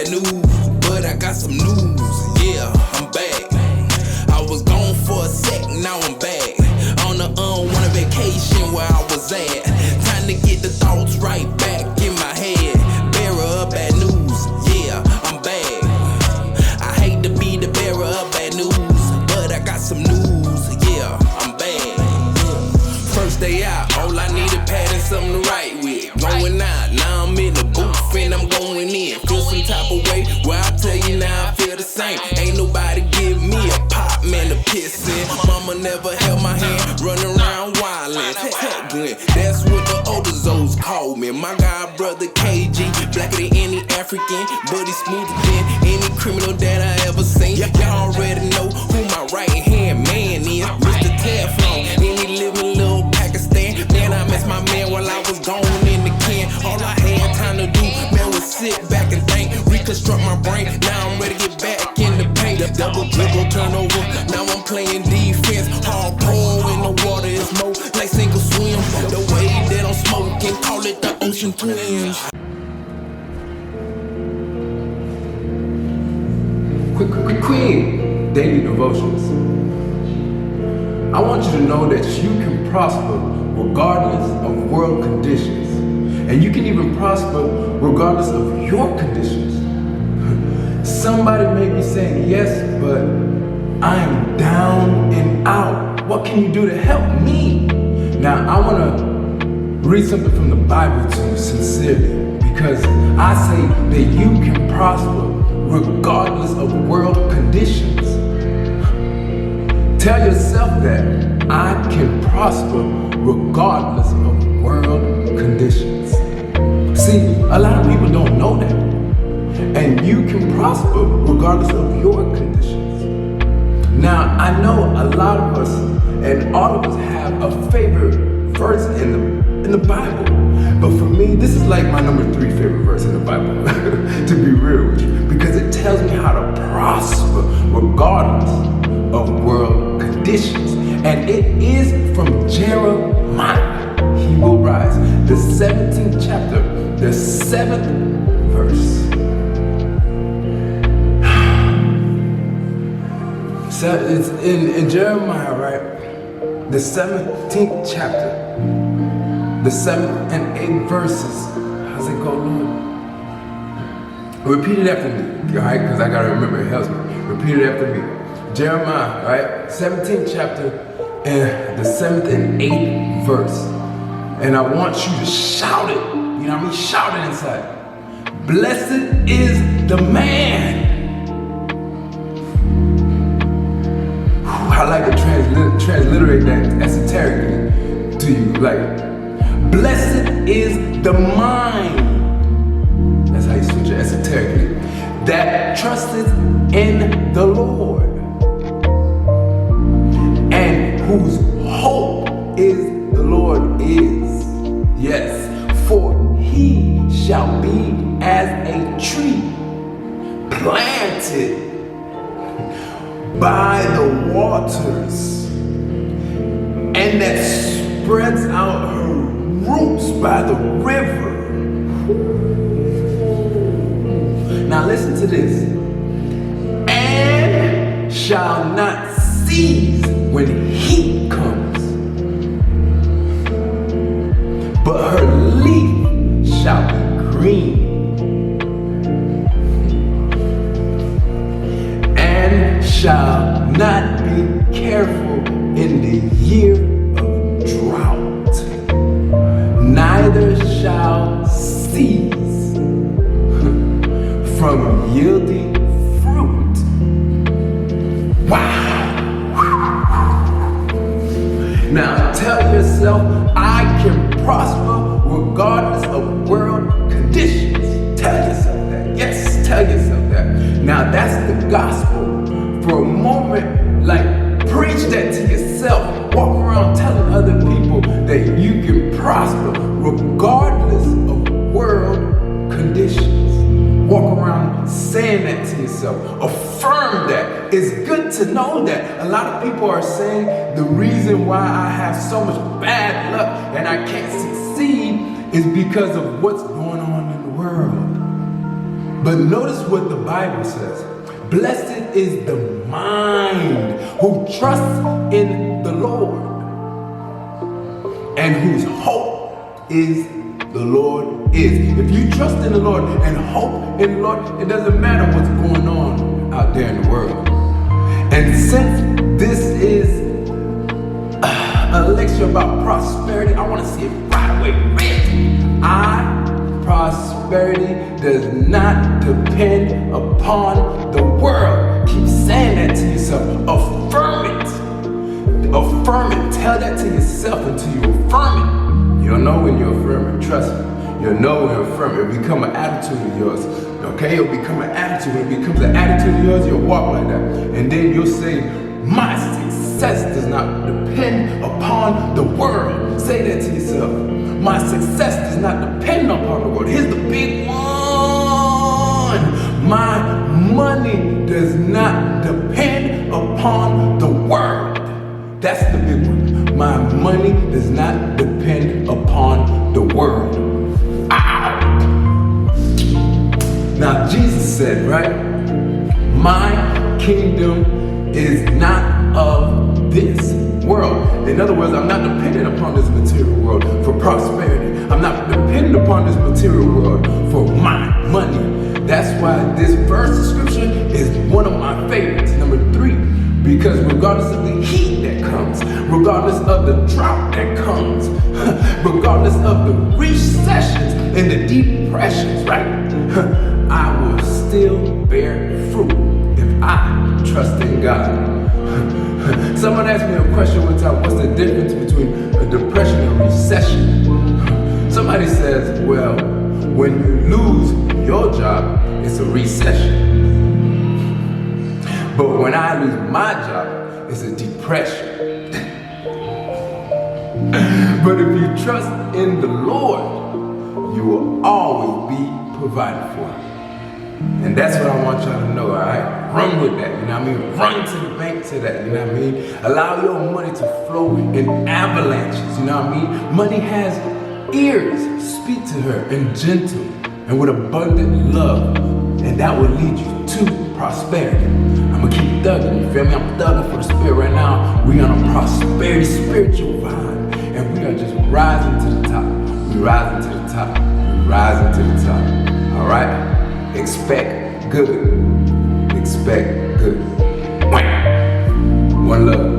bad news, but I got some news. Yeah, I'm back. I was gone for a sec, now I'm back. On a unwanted vacation where I was at. Time to get the thoughts right back in my head. Bearer of bad news, yeah, I'm back. I hate to be the bearer of bad news, but I got some news, yeah, I'm back. First day out, all I needed padding, something to write with. Going out, now I'm in the booth and I'm going in. Feel some type of way, well I tell you now I feel the same. Ain't nobody give me a pop, man, to piss in. Mama never held my hand, running around wildin', tugging. That's what the older Zoes call me. My god brother KG, blacker than any African, but he's smoother than any criminal that I ever seen. Y'all already know who my right hand man is, Mr. Teflon, any living little Pakistan. Man, I missed my man while I was gone in the can. All I had time to do, man, was sit back and think, reconstruct my brain. Now I'm ready to get back in the paint. Double dribble, turnover. Now I'm playing defense. Hard pull in the water is more like single swim. The way that I'm smoking, call it the ocean twins. Kwik, daily devotions. I want you to know that you can prosper regardless of world conditions. And you can even prosper regardless of your conditions. Somebody may be saying, yes, but I am down and out. What can you do to help me? Now, I want to read something from the Bible to you sincerely, because I say that you can prosper regardless of world conditions. Tell yourself that I can prosper regardless of world conditions. See, a lot of people don't know that. And you can prosper regardless of your conditions. Now, I know a lot of us and all of us have a favorite verse in the Bible. But for me, this is like my number 3 favorite verse in the Bible, to be real with you, because it tells me how to prosper regardless of world conditions. And it is from Jeremiah. He will rise, the 17th chapter, the 7th verse. So it's in Jeremiah, right? The 17th chapter, the 7th and 8th verses. How's it go, Lord? Repeat it after me, all right? Because I gotta remember, it helps me. Repeat it after me. Jeremiah, right? 17th chapter and the 7th and 8th verse. And I want you to shout it. You know what I mean? Shout it inside. Blessed is the man. I like to transliterate that esoterically to you. Like, blessed is the mind. That's how you switch it esoterically. That trusteth in the Lord, and whose hope is the Lord is. Yes, for he shall be as a tree planted by the waters, and that spreads out her roots by the river. Now listen to this. And shall not cease when heat comes, but her leaf shall be green, and shall not be careful in the year of drought, neither shall cease from yielding fruit. Wow! Now tell yourself, I can prosper regardless of world conditions. Tell yourself that. Yes, tell yourself that. Now that's the gospel. For a moment, like, preach that to yourself. Walk around telling other people that you can prosper regardless of world conditions. Walk around saying that to yourself. Affirm that. It's good to know that. A lot of people are saying the reason why I have so much bad luck and I can't succeed is because of what's going on in the world. But notice what the Bible says. Blessed is the mind who trusts in the Lord and whose hope is the Lord is. If you trust in the Lord and hope in the Lord, it doesn't matter what's going on out there in the world. And since this is a lecture about prosperity, I want to see it right away. Prosperity does not depend upon the world. Keep saying that to yourself. Affirm it. Affirm it. Tell that to yourself until you affirm it. You'll know when you affirm it. Trust me. You'll know when you affirm it. It'll become an attitude of yours. Okay? It'll become an attitude. When it becomes an attitude of yours, you'll walk like that. And then you'll say, my success does not depend upon the world. Say that to yourself. My success does not depend upon the world. Here's the big one. My money does not depend upon the world. That's the big one. My money does not depend upon the world. Ow! Now Jesus said, right? My kingdom is not of this world. In other words, I'm not dependent upon this material world for prosperity. I'm not dependent upon this material world for my money. That's why this verse of scripture is one of my favorites, number 3. Because regardless of the heat that comes, regardless of the drought that comes, regardless of the recessions and the depressions, right? I will still bear fruit if I trust in God. Someone asked me a question one time, what's the difference between a depression and a recession? Somebody says, well, when you lose your job, it's a recession. But when I lose my job, it's a depression. But if you trust in the Lord, you will always be provided for. And that's what I want y'all to know, all right? Run with that, you know what I mean? Run to the bank to that, you know what I mean? Allow your money to flow in avalanches, you know what I mean? Money has ears. Speak to her in gentle and with abundant love, and that will lead you to prosperity. I'm gonna keep thugging, you feel me? I'm thugging for the spirit right now. We on a prosperity spiritual vibe, and we are just rising to the top. We rising to the top. We rising to the top, all right? Expect good. Expect good. One love.